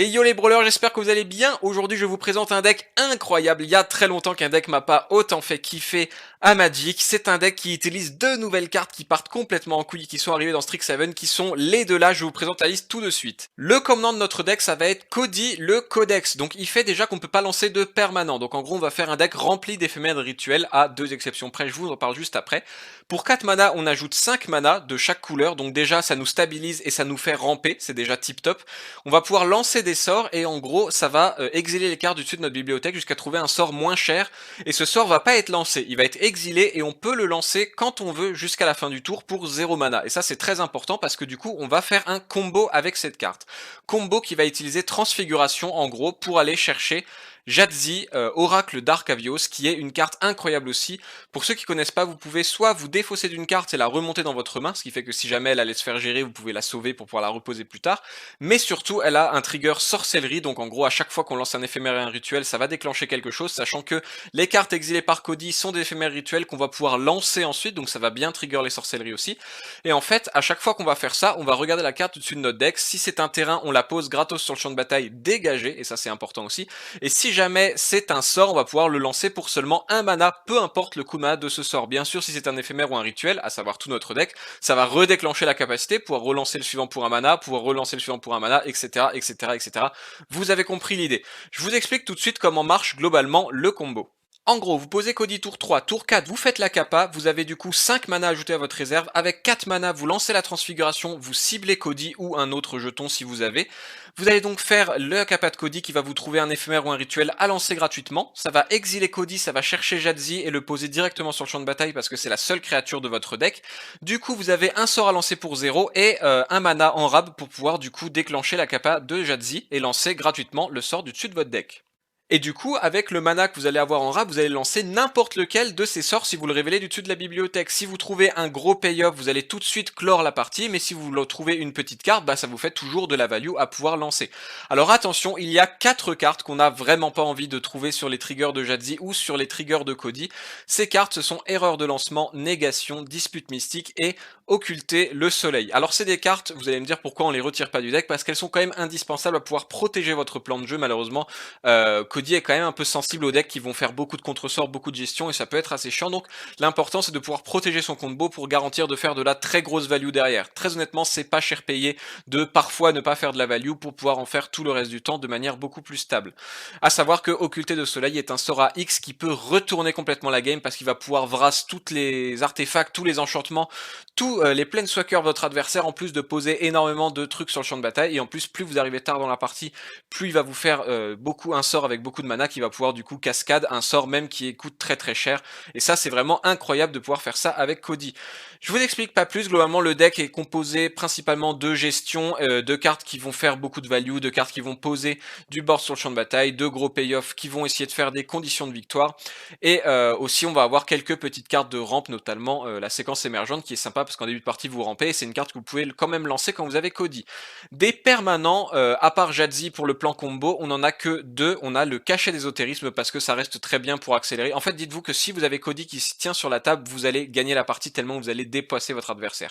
Et yo les brawlers, j'espère que vous allez bien. Aujourd'hui je vous présente un deck incroyable. Il y a très longtemps qu'un deck m'a pas autant fait kiffer à Magic. C'est un deck qui utilise deux nouvelles cartes qui partent complètement en couille, qui sont arrivées dans Strixhaven, qui sont les deux là. Je vous présente la liste tout de suite. Le commandant de notre deck, ça va être Cody le Codex. Donc il fait déjà qu'on peut pas lancer de permanent. Donc en gros on va faire un deck rempli d'éphémères de rituels à deux exceptions près. Je vous en parle juste après. Pour 4 mana, on ajoute 5 mana de chaque couleur. Donc déjà ça nous stabilise et ça nous fait ramper. C'est déjà tip top. On va pouvoir lancer des sorts et en gros ça va exiler les cartes du dessus de notre bibliothèque jusqu'à trouver un sort moins cher, et ce sort va pas être lancé, il va être exilé et on peut le lancer quand on veut jusqu'à la fin du tour pour 0 mana, et ça c'est très important parce que du coup on va faire un combo avec cette carte, combo qui va utiliser Transfiguration en gros pour aller chercher Jadzi, Oracle Dark Avios, qui est une carte incroyable aussi. Pour ceux qui connaissent pas, vous pouvez soit vous défausser d'une carte et la remonter dans votre main, ce qui fait que si jamais elle allait se faire gérer, vous pouvez la sauver pour pouvoir la reposer plus tard. Mais surtout, elle a un trigger sorcellerie, donc en gros, à chaque fois qu'on lance un éphémère et un rituel, ça va déclencher quelque chose, sachant que les cartes exilées par Cody sont des éphémères rituels qu'on va pouvoir lancer ensuite, donc ça va bien trigger les sorcelleries aussi. Et en fait, à chaque fois qu'on va faire ça, on va regarder la carte au-dessus de notre deck. Si c'est un terrain, on la pose gratos sur le champ de bataille dégagé, et ça c'est important aussi. Et si jamais c'est un sort, on va pouvoir le lancer pour seulement un mana, peu importe le coût de mana de ce sort. Bien sûr, si c'est un éphémère ou un rituel, à savoir tout notre deck, ça va redéclencher la capacité, pouvoir relancer le suivant pour un mana, pouvoir relancer le suivant pour un mana, etc., etc., etc. Vous avez compris l'idée. Je vous explique tout de suite comment marche globalement le combo. En gros, vous posez Cody tour 3, tour 4, vous faites la capa, vous avez du coup 5 mana ajoutés à votre réserve, avec 4 mana, vous lancez la transfiguration, vous ciblez Cody ou un autre jeton si vous avez. Vous allez donc faire le capa de Cody qui va vous trouver un éphémère ou un rituel à lancer gratuitement. Ça va exiler Cody, ça va chercher Jadzi et le poser directement sur le champ de bataille parce que c'est la seule créature de votre deck. Du coup, vous avez un sort à lancer pour 0 et un mana en rab pour pouvoir du coup déclencher la capa de Jadzi et lancer gratuitement le sort du dessus de votre deck. Et du coup, avec le mana que vous allez avoir en rab, vous allez lancer n'importe lequel de ces sorts si vous le révélez du dessus de la bibliothèque. Si vous trouvez un gros payoff, vous allez tout de suite clore la partie, mais si vous trouvez une petite carte, bah ça vous fait toujours de la value à pouvoir lancer. Alors attention, il y a 4 cartes qu'on n'a vraiment pas envie de trouver sur les triggers de Jadzi ou sur les triggers de Cody. Ces cartes, ce sont erreur de lancement, négation, dispute mystique et occulter le soleil. Alors c'est des cartes, vous allez me dire pourquoi on les retire pas du deck, parce qu'elles sont quand même indispensables à pouvoir protéger votre plan de jeu. Malheureusement, Cody est quand même un peu sensible aux decks qui vont faire beaucoup de contre-sorts, beaucoup de gestion, et ça peut être assez chiant, donc l'important c'est de pouvoir protéger son combo pour garantir de faire de la très grosse value derrière. Très honnêtement, c'est pas cher payé de parfois ne pas faire de la value pour pouvoir en faire tout le reste du temps de manière beaucoup plus stable. A savoir que Occulter de Soleil est un sort à X qui peut retourner complètement la game parce qu'il va pouvoir vras toutes les artefacts, tous les enchantements, tous les planeswalkers de votre adversaire, en plus de poser énormément de trucs sur le champ de bataille, et en plus vous arrivez tard dans la partie, plus il va vous faire beaucoup un sort avec beaucoup de mana qui va pouvoir du coup cascade, un sort même qui coûte très très cher, et ça c'est vraiment incroyable de pouvoir faire ça avec Cody. Je vous explique pas plus, globalement le deck est composé principalement de gestion, de cartes qui vont faire beaucoup de value, de cartes qui vont poser du board sur le champ de bataille, de gros payoffs qui vont essayer de faire des conditions de victoire, et aussi on va avoir quelques petites cartes de rampe, notamment la séquence émergente qui est sympa parce qu'en début de partie vous rampez, et c'est une carte que vous pouvez quand même lancer quand vous avez Cody. Des permanents, à part Jadzi pour le plan combo, on en a que deux. On a le cachet d'ésotérisme parce que ça reste très bien pour accélérer. En fait, dites-vous que si vous avez Cody qui se tient sur la table, vous allez gagner la partie tellement vous allez dépasser votre adversaire.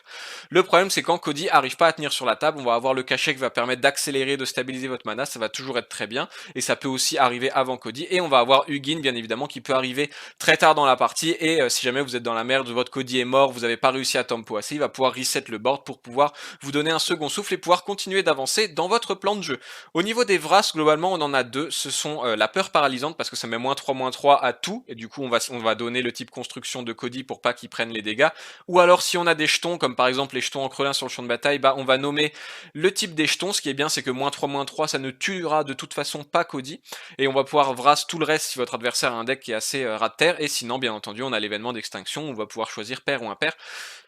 Le problème, c'est quand Cody arrive pas à tenir sur la table, on va avoir le cachet qui va permettre d'accélérer, de stabiliser votre mana, ça va toujours être très bien, et ça peut aussi arriver avant Cody, et on va avoir Hugin, bien évidemment, qui peut arriver très tard dans la partie, et si jamais vous êtes dans la merde, votre Cody est mort, vous n'avez pas réussi à tempo assez, il va pouvoir reset le board pour pouvoir vous donner un second souffle et pouvoir continuer d'avancer dans votre plan de jeu. Au niveau des Vras, globalement, on en a deux. Ce sont la peur paralysante parce que ça met -3/-3 à tout, et du coup on va donner le type construction de Cody pour pas qu'il prenne les dégâts. Ou alors si on a des jetons, comme par exemple les jetons en crelin sur le champ de bataille, bah on va nommer le type des jetons. Ce qui est bien, c'est que -3/-3 ça ne tuera de toute façon pas Cody, et on va pouvoir Vras tout le reste si votre adversaire a un deck qui est assez ras de terre, et sinon bien entendu on a l'événement d'extinction, on va pouvoir choisir pair ou impair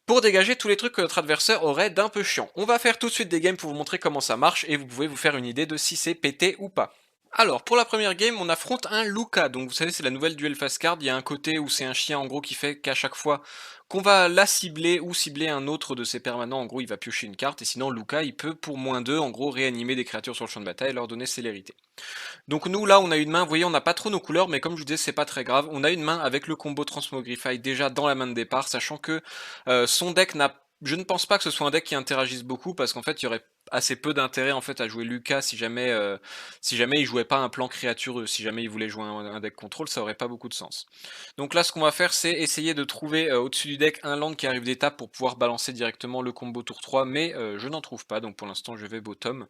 pour dégager tous les trucs que notre adversaire aurait d'un peu chiant. On va faire tout de suite des games pour vous montrer comment ça marche, et vous pouvez vous faire une idée de si c'est pété ou pas. Alors, pour la première game, on affronte un Luca. Donc, vous savez, c'est la nouvelle duel fast card. Il y a un côté où c'est un chien, en gros, qui fait qu'à chaque fois qu'on va la cibler ou cibler un autre de ses permanents, en gros, il va piocher une carte. Et sinon, Luca, il peut, pour -2, en gros, réanimer des créatures sur le champ de bataille et leur donner célérité. Donc, nous, là, on a une main. Vous voyez, on n'a pas trop nos couleurs, mais comme je vous disais, c'est pas très grave. On a une main avec le combo Transmogrify déjà dans la main de départ, sachant que son deck n'a... Je ne pense pas que ce soit un deck qui interagisse beaucoup, parce qu'en fait, il y aurait assez peu d'intérêt en fait à jouer Lucas si jamais il jouait pas un plan créatureux. Si jamais il voulait jouer un deck contrôle, ça aurait pas beaucoup de sens. Donc là, ce qu'on va faire, c'est essayer de trouver au-dessus du deck un land qui arrive d'étape pour pouvoir balancer directement le combo tour 3, mais je n'en trouve pas, donc pour l'instant je vais bottom.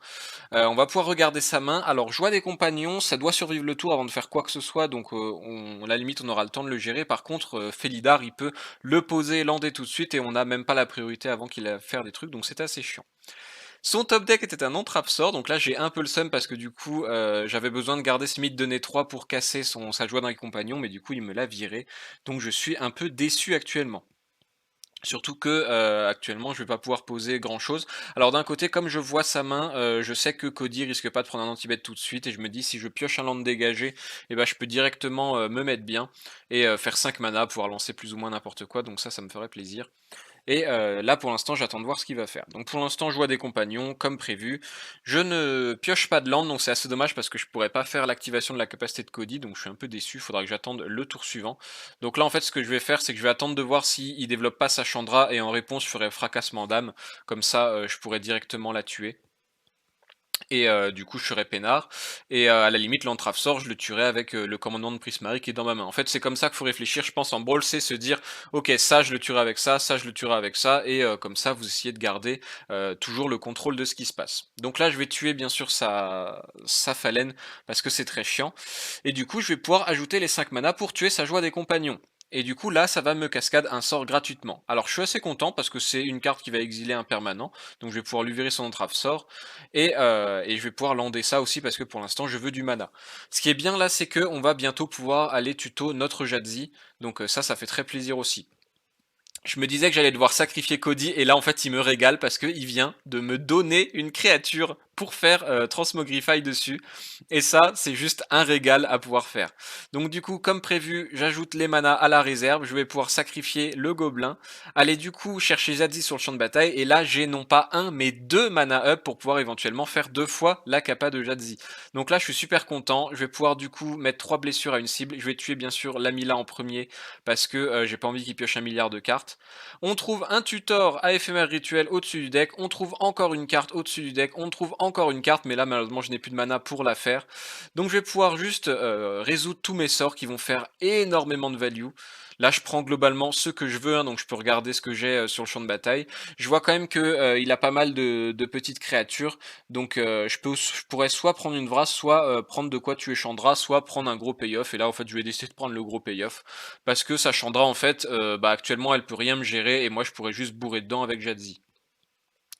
On va pouvoir regarder sa main. Alors, joie des compagnons, ça doit survivre le tour avant de faire quoi que ce soit, donc à la limite on aura le temps de le gérer. Par contre, Felidar, il peut le poser, lander tout de suite, et on n'a même pas la priorité avant qu'il ait faire des trucs, donc c'est assez chiant. Son top deck était un non-trap sort, donc là j'ai un peu le seum parce que du coup j'avais besoin de garder Smith de nez 3 pour casser sa joie dans les compagnons, mais du coup il me l'a viré, donc je suis un peu déçu actuellement. Surtout que actuellement je vais pas pouvoir poser grand chose. Alors d'un côté, comme je vois sa main, je sais que Cody risque pas de prendre un anti-bet tout de suite, et je me dis si je pioche un land dégagé, et ben je peux directement me mettre bien et faire 5 mana, pouvoir lancer plus ou moins n'importe quoi, donc ça me ferait plaisir. Et là, pour l'instant, j'attends de voir ce qu'il va faire. Donc pour l'instant, je vois des compagnons, comme prévu. Je ne pioche pas de land, donc c'est assez dommage parce que je pourrais pas faire l'activation de la capacité de Cody, donc je suis un peu déçu, il faudra que j'attende le tour suivant. Donc là, en fait, ce que je vais faire, c'est que je vais attendre de voir s'il développe pas sa Chandra, et en réponse, je ferai fracassement d'âme. Comme ça, je pourrais directement la tuer. Et du coup, je serais peinard. Et à la limite, l'entrave sort, je le tuerais avec le commandement de Prismari qui est dans ma main. En fait, c'est comme ça qu'il faut réfléchir, je pense, en brawl, c'est se dire, ok, ça, je le tuerai avec ça je le tuerai avec ça, et comme ça, vous essayez de garder toujours le contrôle de ce qui se passe. Donc là, je vais tuer, bien sûr, sa phalène, parce que c'est très chiant. Et du coup, je vais pouvoir ajouter les 5 manas pour tuer sa joie des compagnons. Et du coup, là, ça va me cascade un sort gratuitement. Alors, je suis assez content, parce que c'est une carte qui va exiler un permanent, donc je vais pouvoir lui virer son entrave sort. Et je vais pouvoir lander ça aussi parce que pour l'instant je veux du mana. Ce qui est bien là, c'est que on va bientôt pouvoir aller tuto notre Jadzi, donc ça fait très plaisir aussi. Je me disais que j'allais devoir sacrifier Cody, et là en fait il me régale parce qu'il vient de me donner une créature pour faire Transmogrify dessus, et ça c'est juste un régal à pouvoir faire. Donc du coup, comme prévu, j'ajoute les manas à la réserve, je vais pouvoir sacrifier le gobelin, aller du coup chercher Zadzi sur le champ de bataille, et là j'ai non pas un mais deux mana up pour pouvoir éventuellement faire 2 fois la capa de Jadzi. Donc là je suis super content, je vais pouvoir du coup mettre 3 blessures à une cible, je vais tuer bien sûr Lamila en premier parce que j'ai pas envie qu'il pioche un milliard de cartes. On trouve un tutor à éphémère rituel au-dessus du deck, on trouve encore une carte au-dessus du deck, on trouve encore une carte, mais là malheureusement je n'ai plus de mana pour la faire. Donc je vais pouvoir juste résoudre tous mes sorts qui vont faire énormément de value. Là je prends globalement ce que je veux, hein, donc je peux regarder ce que j'ai sur le champ de bataille. Je vois quand même que il a pas mal de petites créatures, donc je pourrais soit prendre une Vras, soit prendre de quoi tuer Chandra, soit prendre un gros payoff, et là en fait je vais décider de prendre le gros payoff, parce que sa Chandra en fait, actuellement elle peut rien me gérer, et moi je pourrais juste bourrer dedans avec Jadzi.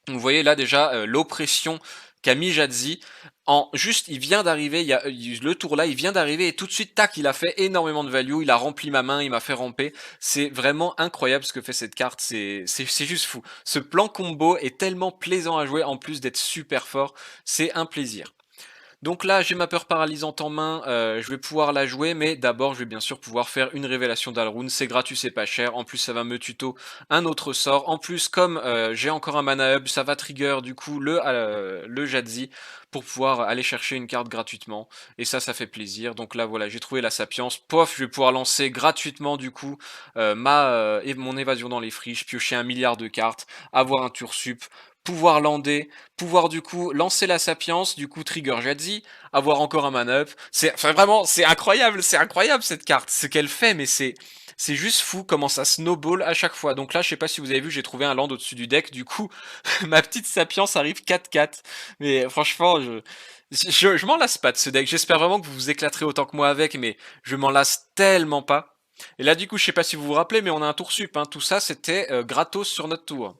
Vous voyez là déjà l'oppression qu'a mis Jadzi. Il vient d'arriver, le tour là, il vient d'arriver, et tout de suite, tac, il a fait énormément de value, il a rempli ma main, il m'a fait ramper. C'est vraiment incroyable ce que fait cette carte, c'est juste fou. Ce plan combo est tellement plaisant à jouer, en plus d'être super fort, c'est un plaisir. Donc là, j'ai ma peur paralysante en main, je vais pouvoir la jouer, mais d'abord, je vais bien sûr pouvoir faire une révélation d'Alrune, c'est gratuit, c'est pas cher, en plus ça va me tuto un autre sort, en plus comme j'ai encore un mana hub, ça va trigger du coup le Jadzi pour pouvoir aller chercher une carte gratuitement, et ça fait plaisir. Donc là voilà, j'ai trouvé la Sapience, pof, je vais pouvoir lancer gratuitement du coup mon évasion dans les friches, piocher un milliard de cartes, avoir un tour sup, pouvoir lander, pouvoir du coup lancer la Sapience, du coup trigger Jadzi, avoir encore un man up. Vraiment, c'est incroyable cette carte, ce qu'elle fait, mais c'est juste fou comment ça snowball à chaque fois. Donc là, je sais pas si vous avez vu, j'ai trouvé un land au-dessus du deck, du coup, ma petite Sapience arrive 4-4. Mais franchement, je m'en lasse pas de ce deck. J'espère vraiment que vous vous éclaterez autant que moi avec, mais je m'en lasse tellement pas. Et là, du coup, je sais pas si vous vous rappelez, mais on a un tour sup, hein. Tout ça, c'était gratos sur notre tour.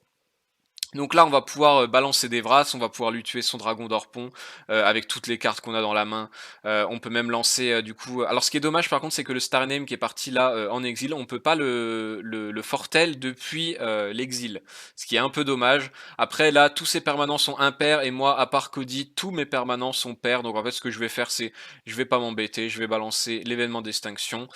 Donc là, on va pouvoir balancer des Vras, on va pouvoir lui tuer son dragon d'Orpon avec toutes les cartes qu'on a dans la main. On peut même lancer du coup. Alors, ce qui est dommage par contre, c'est que le Starname qui est parti là en exil, on peut pas le fortel depuis l'exil, ce qui est un peu dommage. Après, là, tous ses permanents sont impairs, et moi, à part Cody, tous mes permanents sont pairs. Donc en fait, ce que je vais faire, c'est je vais pas m'embêter, je vais balancer l'événement d'extinction.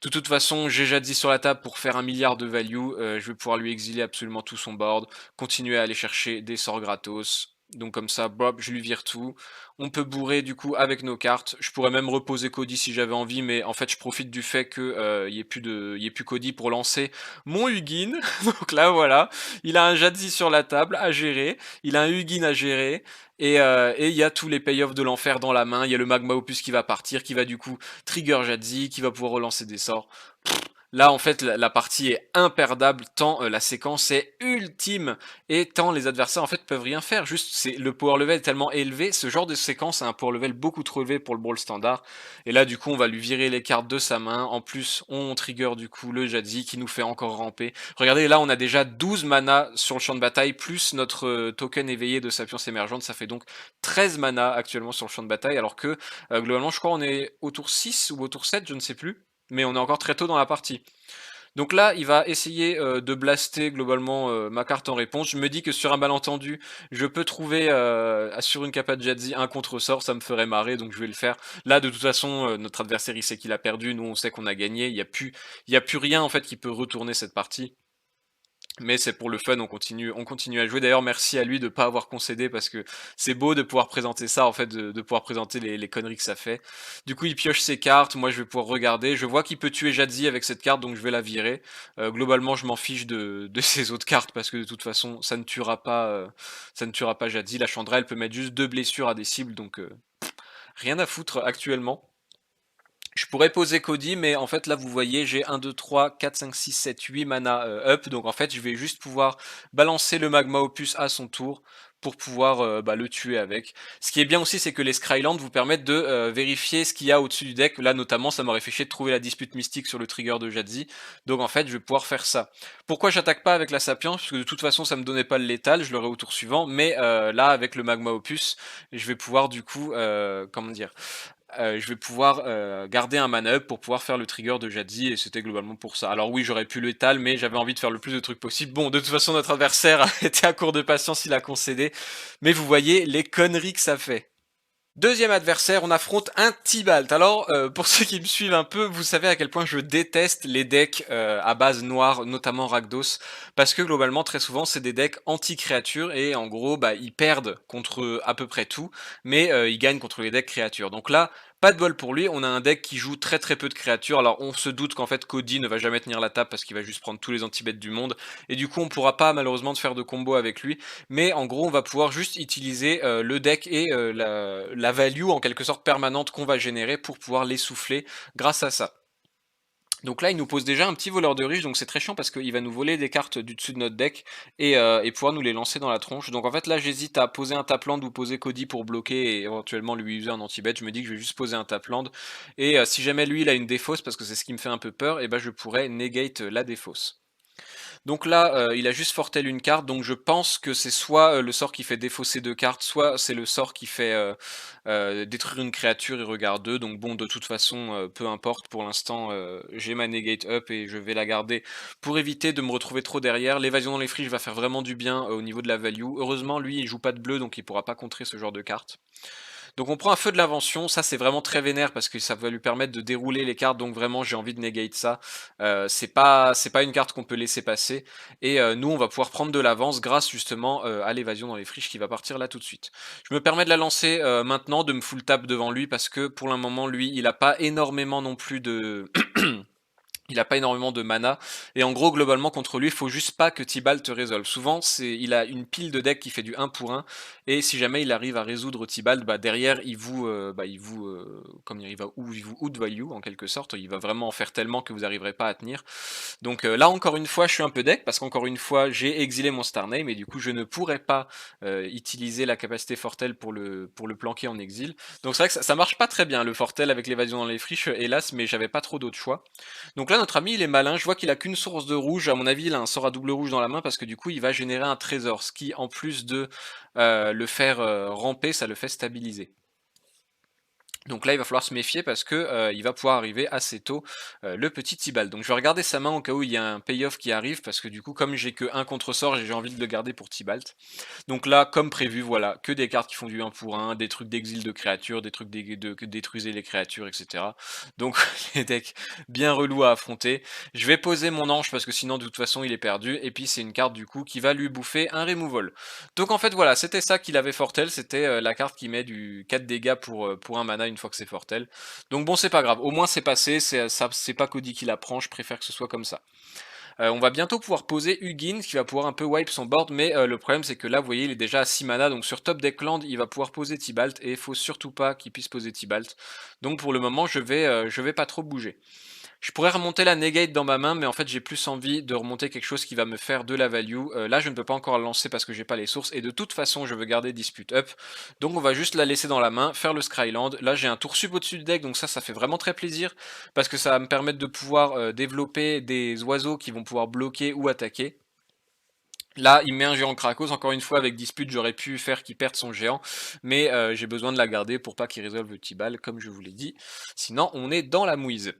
De toute façon, j'ai déjà dit sur la table pour faire un milliard de value, je vais pouvoir lui exiler absolument tout son board, continuer à aller chercher des sorts gratos. Donc comme ça, Bob, je lui vire tout. On peut bourrer du coup avec nos cartes. Je pourrais même reposer Cody si j'avais envie, mais en fait je profite du fait que y ait plus Cody pour lancer mon Hugin. Donc là voilà, il a un Jadzi sur la table à gérer, il a un Hugin à gérer, et il y a tous les payoffs de l'enfer dans la main. Il y a le Magma Opus qui va partir, qui va du coup trigger Jadzi, qui va pouvoir relancer des sorts. Là, en fait, la partie est imperdable tant la séquence est ultime et tant les adversaires en fait peuvent rien faire. Juste, c'est le power level est tellement élevé. Ce genre de séquence a un power level beaucoup trop élevé pour le brawl standard. Et là, du coup, on va lui virer les cartes de sa main. En plus, on trigger du coup le Jadzi qui nous fait encore ramper. Regardez, là, on a déjà 12 mana sur le champ de bataille plus notre token éveillé de Sapience émergente. Ça fait donc 13 mana actuellement sur le champ de bataille, alors que globalement, je crois, on est au tour 6 ou au tour 7, je ne sais plus. Mais on est encore très tôt dans la partie. Donc là, il va essayer de blaster globalement ma carte en réponse. Je me dis que sur un malentendu, je peux trouver sur une capa de Jadzi un contre-sort, ça me ferait marrer, donc je vais le faire. Là, de toute façon, notre adversaire il sait qu'il a perdu, nous on sait qu'on a gagné. Il y a plus rien en fait qui peut retourner cette partie. Mais c'est pour le fun, on continue à jouer. D'ailleurs, merci à lui de pas avoir concédé parce que c'est beau de pouvoir présenter ça, en fait, de pouvoir présenter les conneries que ça fait. Du coup, il pioche ses cartes, moi je vais pouvoir regarder. Je vois qu'il peut tuer Jadzi avec cette carte, donc je vais la virer. Globalement, je m'en fiche de ses autres cartes parce que de toute façon, ça ne tuera pas Jadzi. La Chandra, elle peut mettre juste 2 blessures à des cibles, donc rien à foutre actuellement. Je pourrais poser Cody, mais en fait là vous voyez j'ai 1, 2, 3, 4, 5, 6, 7, 8 mana up, donc en fait je vais juste pouvoir balancer le Magma Opus à son tour pour pouvoir le tuer avec. Ce qui est bien aussi c'est que les Scrylands vous permettent de vérifier ce qu'il y a au-dessus du deck, là notamment ça m'aurait fait chier de trouver la dispute mystique sur le trigger de Jadzi, donc en fait je vais pouvoir faire ça. Pourquoi j'attaque pas avec la Sapience? Parce que de toute façon ça me donnait pas le létal, je l'aurai au tour suivant, mais là avec le Magma Opus je vais pouvoir du coup, comment dire, je vais pouvoir garder un mana up pour pouvoir faire le trigger de Jadzi et c'était globalement pour ça. Alors oui, j'aurais pu l'étal, mais j'avais envie de faire le plus de trucs possible. Bon, de toute façon, notre adversaire était à court de patience, il a concédé. Mais vous voyez les conneries que ça fait. Deuxième adversaire, on affronte un Tibalt. Alors, pour ceux qui me suivent un peu, vous savez à quel point je déteste les decks à base noire, notamment Rakdos, parce que globalement, très souvent, c'est des decks anti-créatures, et en gros, ils perdent contre à peu près tout, mais ils gagnent contre les decks créatures. Donc là, pas de bol pour lui, on a un deck qui joue très très peu de créatures, alors on se doute qu'en fait Cody ne va jamais tenir la table parce qu'il va juste prendre tous les anti-bêtes du monde, et du coup on pourra pas malheureusement faire de combo avec lui, mais en gros on va pouvoir juste utiliser le deck et la value en quelque sorte permanente qu'on va générer pour pouvoir l'essouffler grâce à ça. Donc là, il nous pose déjà un petit voleur de riche, donc c'est très chiant parce qu'il va nous voler des cartes du dessus de notre deck et pouvoir nous les lancer dans la tronche. Donc en fait là, j'hésite à poser un tapland ou poser Cody pour bloquer et éventuellement lui user un anti-bet. Je me dis que je vais juste poser un tapland et si jamais lui il a une défausse, parce que c'est ce qui me fait un peu peur, et ben je pourrais negate la défausse. Donc là, il a juste fortel une carte, donc je pense que c'est soit le sort qui fait défausser 2 cartes, soit c'est le sort qui fait détruire une créature et regarde 2. Donc bon, de toute façon, peu importe, pour l'instant, j'ai ma negate up et je vais la garder pour éviter de me retrouver trop derrière. L'évasion dans les friches va faire vraiment du bien au niveau de la value. Heureusement, lui, il joue pas de bleu, donc il pourra pas contrer ce genre de carte. Donc on prend un feu de l'invention, ça c'est vraiment très vénère parce que ça va lui permettre de dérouler les cartes, donc vraiment j'ai envie de negate ça. C'est pas une carte qu'on peut laisser passer, et nous on va pouvoir prendre de l'avance grâce justement à l'évasion dans les friches qui va partir là tout de suite. Je me permets de la lancer maintenant, de me full tap devant lui parce que pour le moment lui il a pas énormément non plus de... Il a pas énormément de mana, et en gros globalement contre lui il faut juste pas que Tibalt te résolve. Souvent il a une pile de deck qui fait du 1 pour 1, et si jamais il arrive à résoudre Tibalt, derrière comme il vous outvalue en quelque sorte, il va vraiment en faire tellement que vous arriverez pas à tenir. Donc là encore une fois je suis un peu deck parce qu'encore une fois j'ai exilé mon Starname et du coup je ne pourrais pas utiliser la capacité Fortel pour le planquer en exil. Donc c'est vrai que ça marche pas très bien le Fortel avec l'évasion dans les friches hélas, mais j'avais pas trop d'autres choix. Donc là notre ami il est malin, je vois qu'il a qu'une source de rouge, à mon avis il a un sort à double rouge dans la main parce que du coup il va générer un trésor, ce qui en plus de le faire ramper, ça le fait stabiliser. Donc là, il va falloir se méfier parce que il va pouvoir arriver assez tôt le petit Tibalt. Donc je vais regarder sa main au cas où il y a un payoff qui arrive parce que du coup, comme j'ai que un contre-sort, j'ai envie de le garder pour Tibalt. Donc là, comme prévu, voilà, que des cartes qui font du 1 pour 1, des trucs d'exil de créatures, des trucs que détruisez les créatures, etc. Donc les decks bien relous à affronter. Je vais poser mon ange parce que sinon de toute façon il est perdu. Et puis c'est une carte du coup qui va lui bouffer un removal. Donc en fait voilà, c'était ça qu'il avait Fortel, c'était la carte qui met du 4 dégâts pour un mana une fois que c'est Fortel. Donc bon c'est pas grave, au moins c'est passé, c'est pas Cody qui la prend, je préfère que ce soit comme ça. On va bientôt pouvoir poser Hugin qui va pouvoir un peu wipe son board, mais le problème c'est que là vous voyez il est déjà à 6 mana, donc sur top deck land il va pouvoir poser Tibalt et il faut surtout pas qu'il puisse poser Tibalt. Donc pour le moment je vais pas trop bouger. Je pourrais remonter la negate dans ma main, mais en fait j'ai plus envie de remonter quelque chose qui va me faire de la value. Là je ne peux pas encore la lancer parce que j'ai pas les sources, et de toute façon je veux garder Dispute Up. Donc on va juste la laisser dans la main, faire le Scryland. Là j'ai un tour sub au-dessus du deck, donc ça fait vraiment très plaisir, parce que ça va me permettre de pouvoir développer des oiseaux qui vont pouvoir bloquer ou attaquer. Là, il met un géant Krakos, encore une fois, avec Dispute, j'aurais pu faire qu'il perde son géant, mais j'ai besoin de la garder pour pas qu'il résolve le Tibalt, comme je vous l'ai dit. Sinon, on est dans la mouise.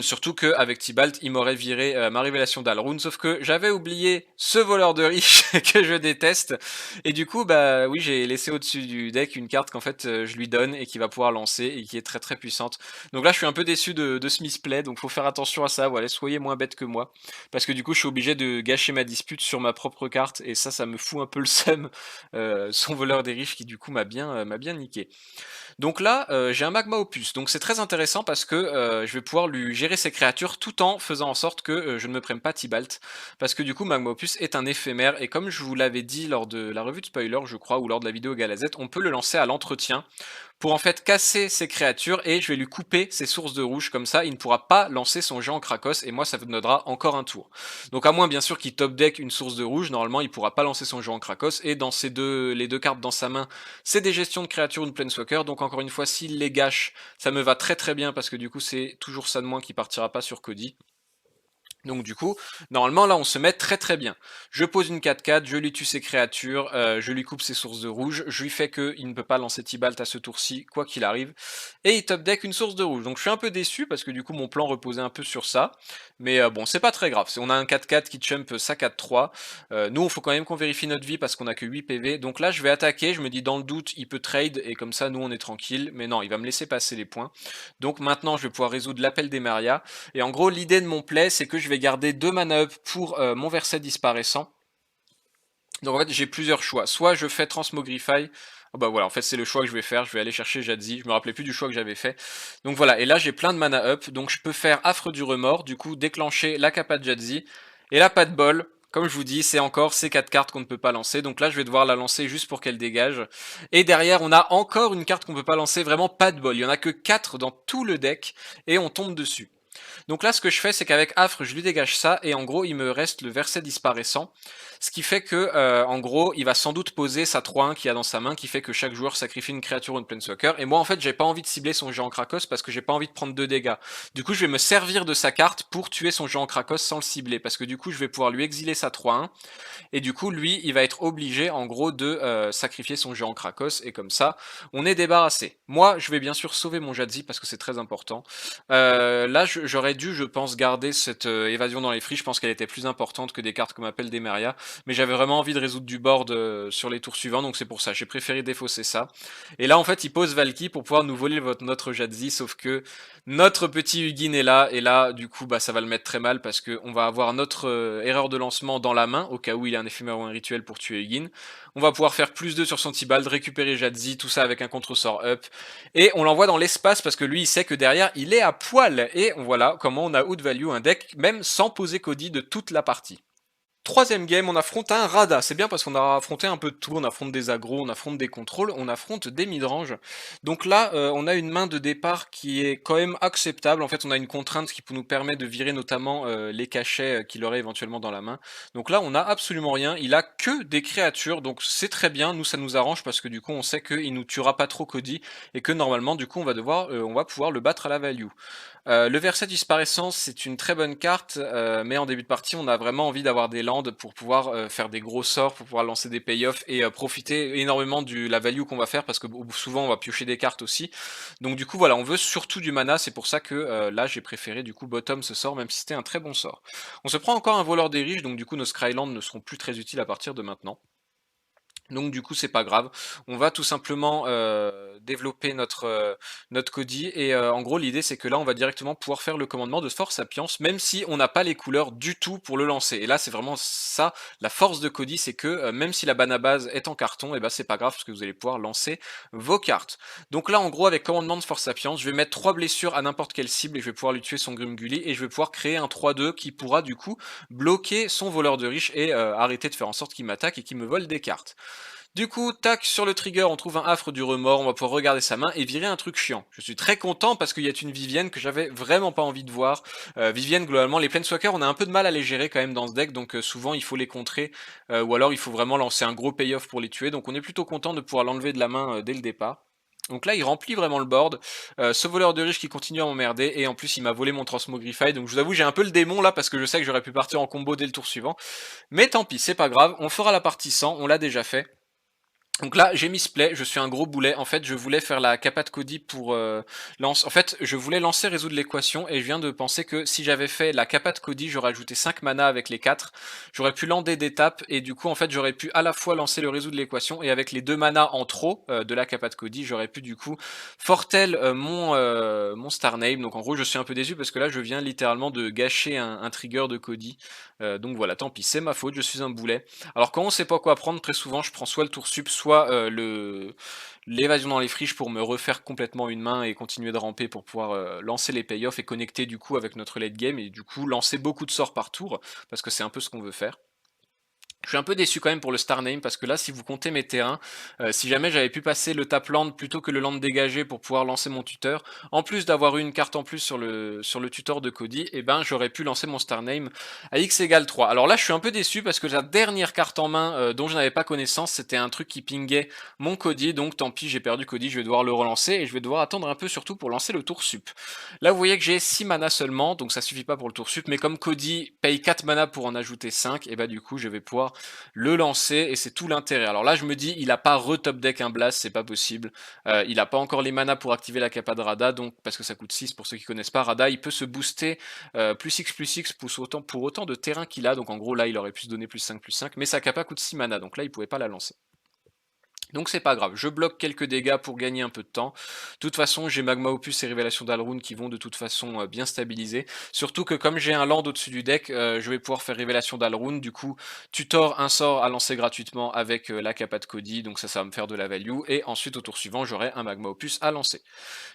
Surtout qu'avec Tibalt, il m'aurait viré ma révélation d'Alrune, sauf que j'avais oublié ce voleur de riche que je déteste, et du coup, bah oui, j'ai laissé au-dessus du deck une carte qu'en fait je lui donne et qui va pouvoir lancer et qui est très très puissante. Donc là, je suis un peu déçu de ce misplay, donc faut faire attention à ça, voilà, soyez moins bête que moi, parce que du coup, je suis obligé de gâcher ma dispute sur ma propre carte, et ça me fout un peu le seum, son voleur des riches qui du coup m'a bien niqué. Donc là, j'ai un magma opus, donc c'est très intéressant parce que je vais pouvoir lui gérer ses créatures tout en faisant en sorte que je ne me prenne pas Tibalt, parce que du coup magma opus est un éphémère, et comme je vous l'avais dit lors de la revue de spoiler je crois, ou lors de la vidéo Galazette, on peut le lancer à l'entretien, pour en fait casser ses créatures, et je vais lui couper ses sources de rouge, comme ça il ne pourra pas lancer son géant Krakos, et moi ça me donnera encore un tour. Donc à moins bien sûr qu'il top deck une source de rouge, normalement il pourra pas lancer son géant Krakos, et dans les deux cartes dans sa main, c'est des gestions de créatures ou de planeswalker, donc encore une fois s'il les gâche, ça me va très très bien, parce que du coup c'est toujours ça de moins qui partira pas sur Cody. Donc du coup, normalement là on se met très très bien. Je pose une 4-4, je lui tue ses créatures, je lui coupe ses sources de rouge, je lui fais qu'il ne peut pas lancer Tibalt à ce tour-ci, quoi qu'il arrive, et il top deck une source de rouge. Donc je suis un peu déçu parce que du coup mon plan reposait un peu sur ça, mais bon c'est pas très grave, on a un 4-4 qui chump sa 4-3, nous il faut quand même qu'on vérifie notre vie parce qu'on a que 8 PV, donc là je vais attaquer, je me dis dans le doute il peut trade, et comme ça nous on est tranquille, mais non il va me laisser passer les points. Donc maintenant je vais pouvoir résoudre l'appel des Maria, et en gros l'idée de mon play c'est que je vais garder 2 mana up pour mon verset disparaissant. Donc en fait j'ai plusieurs choix, soit je fais Transmogrify, oh bah voilà, en fait c'est le choix que je vais faire, je vais aller chercher Jadzi, je me rappelais plus du choix que j'avais fait. Donc voilà, et là j'ai plein de mana up, donc je peux faire Affre du Remords, du coup déclencher la capa de Jadzi, et là pas de bol, comme je vous dis, c'est encore ces 4 cartes qu'on ne peut pas lancer, donc là je vais devoir la lancer juste pour qu'elle dégage. Et derrière on a encore une carte qu'on peut pas lancer, vraiment pas de bol, il y en a que 4 dans tout le deck, et on tombe dessus. Donc là, ce que je fais, c'est qu'avec Affre, je lui dégage ça, et en gros, il me reste le verset disparaissant. Ce qui fait que, en gros, il va sans doute poser sa 3-1 qu'il a dans sa main, qui fait que chaque joueur sacrifie une créature ou une planeswalker. Et moi, en fait, j'ai pas envie de cibler son géant Krakos parce que j'ai pas envie de prendre 2 dégâts. Du coup, je vais me servir de sa carte pour tuer son géant Krakos sans le cibler, parce que du coup, je vais pouvoir lui exiler sa 3-1. Et du coup, lui, il va être obligé, en gros, de sacrifier son géant Krakos, et comme ça, on est débarrassé. Moi, je vais bien sûr sauver mon Jadzi parce que c'est très important. Là, j'aurais dû, je pense, garder cette évasion dans les friches. Je pense qu'elle était plus importante que des cartes comme Appel des Meria, mais j'avais vraiment envie de résoudre du board sur les tours suivants, donc c'est pour ça. J'ai préféré défausser ça. Et là, en fait, il pose Valky pour pouvoir nous voler notre Jadzi, sauf que notre petit Hugin est là, et là, du coup, bah, ça va le mettre très mal parce qu'on va avoir notre erreur de lancement dans la main, au cas où il a un éphémère ou un rituel pour tuer Hugin. On va pouvoir faire plus 2 sur son Tibalt, récupérer Jadzi, tout ça avec un contre-sort up, et on l'envoie dans l'espace parce que lui, il sait que derrière, il est à poil, et voilà comment on a outvalue un deck, même sans poser Cody de toute la partie. Troisième game, on affronte un Rada. C'est bien parce qu'on a affronté un peu de tout. On affronte des agros, on affronte des contrôles, on affronte des midranges. Donc là, on a une main de départ qui est quand même acceptable. En fait, on a une contrainte qui nous permet de virer notamment les cachets qu'il aurait éventuellement dans la main. Donc là, on a absolument rien. Il a que des créatures, donc c'est très bien. Nous, ça nous arrange parce que du coup, on sait qu'il nous tuera pas trop Cody, et que normalement, du coup, on va pouvoir le battre à la value. Le verset disparaissance, c'est une très bonne carte, mais en début de partie, on a vraiment envie d'avoir des land pour pouvoir faire des gros sorts, pour pouvoir lancer des payoffs et profiter énormément de la value qu'on va faire parce que souvent on va piocher des cartes aussi. Donc du coup voilà, on veut surtout du mana, c'est pour ça que là j'ai préféré du coup bottom ce sort, même si c'était un très bon sort. On se prend encore un voleur des riches, donc du coup nos Scrylands ne seront plus très utiles à partir de maintenant. Donc du coup c'est pas grave, on va tout simplement développer notre Cody et en gros l'idée c'est que là on va directement pouvoir faire le commandement de Force Sapiens même si on n'a pas les couleurs du tout pour le lancer. Et là c'est vraiment ça, la force de Cody, c'est que même si la banne à base est en carton, et ben c'est pas grave parce que vous allez pouvoir lancer vos cartes. Donc là en gros avec commandement de Force Sapiens, je vais mettre 3 blessures à n'importe quelle cible et je vais pouvoir lui tuer son Grimgully et je vais pouvoir créer un 3-2 qui pourra du coup bloquer son voleur de riche et arrêter de faire en sorte qu'il m'attaque et qu'il me vole des cartes. Du coup, tac, sur le trigger, on trouve un affre du remords, on va pouvoir regarder sa main et virer un truc chiant. Je suis très content parce qu'il y a une Vivienne que j'avais vraiment pas envie de voir. Vivienne, globalement, les Planeswalkers, on a un peu de mal à les gérer quand même dans ce deck, donc souvent il faut les contrer, ou alors il faut vraiment lancer un gros payoff pour les tuer, donc on est plutôt content de pouvoir l'enlever de la main dès le départ. Donc là, il remplit vraiment le board. Ce voleur de riche qui continue à m'emmerder. Et en plus, il m'a volé mon Transmogrify. Donc je vous avoue, j'ai un peu le démon là parce que je sais que j'aurais pu partir en combo dès le tour suivant. Mais tant pis, c'est pas grave. On fera la partie 100. On l'a déjà fait. Donc là, j'ai mis ce play, je suis un gros boulet. En fait, je voulais faire la capa de Cody pour lance. En fait, je voulais lancer résoudre l'équation et je viens de penser que si j'avais fait la capa de Cody, j'aurais ajouté 5 mana avec les 4. J'aurais pu lander d'étape et du coup, en fait, j'aurais pu à la fois lancer le résoudre l'équation et avec les 2 mana en trop de la capa de Cody, j'aurais pu du coup fortel mon Star Name. Donc en gros, je suis un peu déçu parce que là, je viens littéralement de gâcher un trigger de Cody. Donc voilà, tant pis, c'est ma faute, je suis un boulet. Alors quand on sait pas quoi prendre, très souvent je prends soit le tour sup, soit l'évasion dans les friches pour me refaire complètement une main et continuer de ramper pour pouvoir lancer les payoffs et connecter du coup avec notre late game et du coup lancer beaucoup de sorts par tour, parce que c'est un peu ce qu'on veut faire. Je suis un peu déçu quand même pour le Star Name parce que là, si vous comptez mes terrains, si jamais j'avais pu passer le tap land plutôt que le land dégagé pour pouvoir lancer mon tuteur, en plus d'avoir eu une carte en plus sur le tuteur de Cody, et ben j'aurais pu lancer mon Star Name à x égale 3. Alors là, je suis un peu déçu parce que la dernière carte en main dont je n'avais pas connaissance, c'était un truc qui pingait mon Cody, donc tant pis, j'ai perdu Cody, je vais devoir le relancer et je vais devoir attendre un peu surtout pour lancer le tour sup. Là, vous voyez que j'ai 6 mana seulement, donc ça suffit pas pour le tour sup, mais comme Cody paye 4 mana pour en ajouter 5, et bah du coup, je vais pouvoir le lancer et c'est tout l'intérêt. Alors là je me dis il a pas retop deck un blast, c'est pas possible. Il a pas encore les mana pour activer la capa de Rada, donc parce que ça coûte 6 pour ceux qui connaissent pas. Rada il peut se booster plus X pour autant de terrain qu'il a, donc en gros là il aurait pu se donner plus 5, mais sa capa coûte 6 mana, donc là il pouvait pas la lancer. Donc c'est pas grave, je bloque quelques dégâts pour gagner un peu de temps. De toute façon, j'ai Magma Opus et Révélation d'Alrune qui vont de toute façon bien stabiliser. Surtout que comme j'ai un land au-dessus du deck, je vais pouvoir faire Révélation d'Alrune. Du coup, tutor un sort à lancer gratuitement avec la capa de Cody, donc ça va me faire de la value. Et ensuite, au tour suivant, j'aurai un Magma Opus à lancer.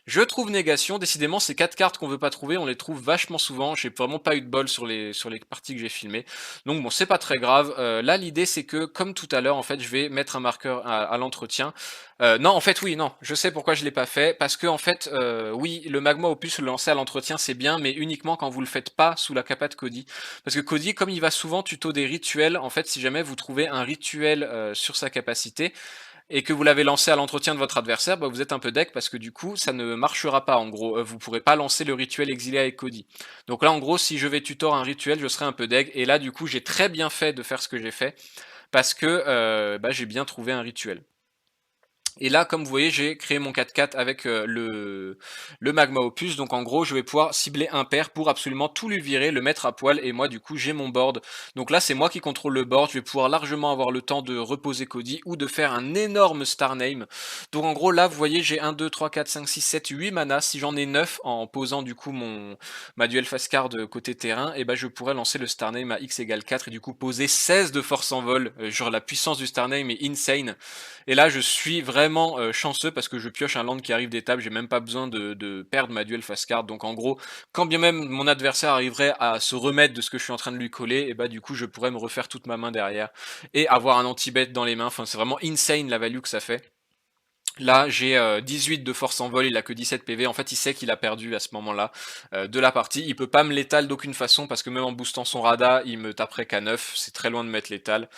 Je trouve Négation, décidément ces 4 cartes qu'on veut pas trouver, on les trouve vachement souvent, j'ai vraiment pas eu de bol sur les parties que j'ai filmées, donc bon c'est pas très grave. Là l'idée c'est que comme tout à l'heure en fait je vais mettre un marqueur à l'entretien. Non en fait oui non, je sais pourquoi je l'ai pas fait, parce que en fait oui le magma opus le lancer à l'entretien c'est bien, mais uniquement quand vous le faites pas sous la capa de Cody, parce que Cody comme il va souvent tuto des rituels, en fait si jamais vous trouvez un rituel sur sa capacité, et que vous l'avez lancé à l'entretien de votre adversaire, bah vous êtes un peu deck parce que du coup ça ne marchera pas en gros, vous pourrez pas lancer le rituel exilé avec Cody. Donc là en gros si je vais tutor un rituel je serai un peu deck, et là du coup j'ai très bien fait de faire ce que j'ai fait, parce que bah, j'ai bien trouvé un rituel. Et là, comme vous voyez, j'ai créé mon 4-4 avec le Magma Opus. Donc en gros, je vais pouvoir cibler un pair pour absolument tout lui virer, le mettre à poil. Et moi, du coup, j'ai mon board. Donc là, c'est moi qui contrôle le board. Je vais pouvoir largement avoir le temps de reposer Cody ou de faire un énorme Star Name. Donc en gros, là, vous voyez, j'ai 1, 2, 3, 4, 5, 6, 7, 8 mana. Si j'en ai 9 en posant du coup ma duel face card côté terrain, et ben je pourrais lancer le Star Name à x égale 4 et du coup poser 16 de force en vol. Genre la puissance du Star Name est insane. Et là, je suis vraiment chanceux parce que je pioche un land qui arrive d'étape, j'ai même pas besoin de perdre ma duel face card. Donc en gros, quand bien même mon adversaire arriverait à se remettre de ce que je suis en train de lui coller, et bah du coup, je pourrais me refaire toute ma main derrière et avoir un anti-bet dans les mains. Enfin, c'est vraiment insane la value que ça fait. Là, j'ai 18 de force en vol, il a que 17 PV. En fait, il sait qu'il a perdu à ce moment-là de la partie. Il peut pas me létal d'aucune façon parce que même en boostant son Rada, il me taperait qu'à 9. C'est très loin de mettre létal.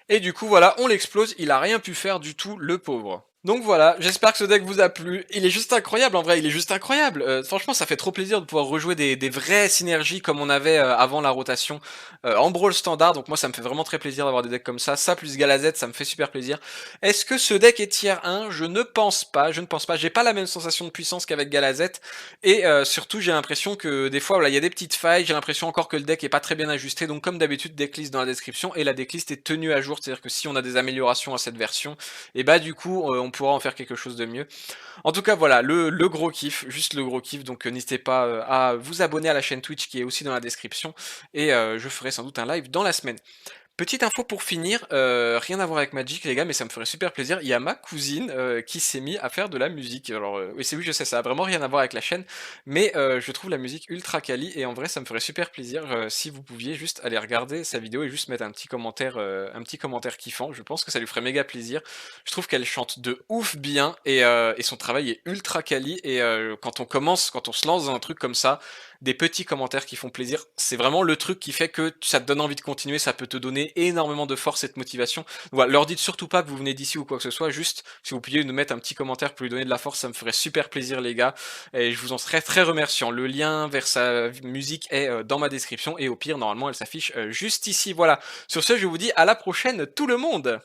Et du coup, voilà, on l'explose. Il a rien pu faire du tout, le pauvre. Donc voilà, j'espère que ce deck vous a plu. Il est juste incroyable, en vrai, il est juste incroyable. Franchement, ça fait trop plaisir de pouvoir rejouer des vraies synergies comme on avait avant la rotation en Brawl Standard. Donc moi, ça me fait vraiment très plaisir d'avoir des decks comme ça. Ça plus Galazet, ça me fait super plaisir. Est-ce que ce deck est tier 1? Je ne pense pas, je ne pense pas. J'ai pas la même sensation de puissance qu'avec Galazet. Et surtout, j'ai l'impression que des fois, voilà, il y a des petites failles. J'ai l'impression encore que le deck est pas très bien ajusté. Donc comme d'habitude, decklist dans la description. Et la decklist est tenue à jour. C'est-à-dire que si on a des améliorations à cette version, et bah du coup on pourra en faire quelque chose de mieux. En tout cas voilà, le gros kiff, juste le gros kiff, donc n'hésitez pas à vous abonner à la chaîne Twitch qui est aussi dans la description, et je ferai sans doute un live dans la semaine. Petite info pour finir, rien à voir avec Magic les gars, mais ça me ferait super plaisir. Il y a ma cousine qui s'est mis à faire de la musique. Alors oui, c'est oui, je sais, ça a vraiment rien à voir avec la chaîne, mais je trouve la musique ultra quali et en vrai ça me ferait super plaisir si vous pouviez juste aller regarder sa vidéo et juste mettre un petit commentaire kiffant. Je pense que ça lui ferait méga plaisir. Je trouve qu'elle chante de ouf bien et son travail est ultra quali et quand on se lance dans un truc comme ça, des petits commentaires qui font plaisir. C'est vraiment le truc qui fait que ça te donne envie de continuer, ça peut te donner énormément de force et de motivation. Donc voilà, leur dites surtout pas que vous venez d'ici ou quoi que ce soit, juste si vous pouviez nous mettre un petit commentaire pour lui donner de la force, ça me ferait super plaisir les gars, et je vous en serais très remerciant. Le lien vers sa musique est dans ma description, et au pire, normalement, elle s'affiche juste ici. Voilà, sur ce, je vous dis à la prochaine tout le monde.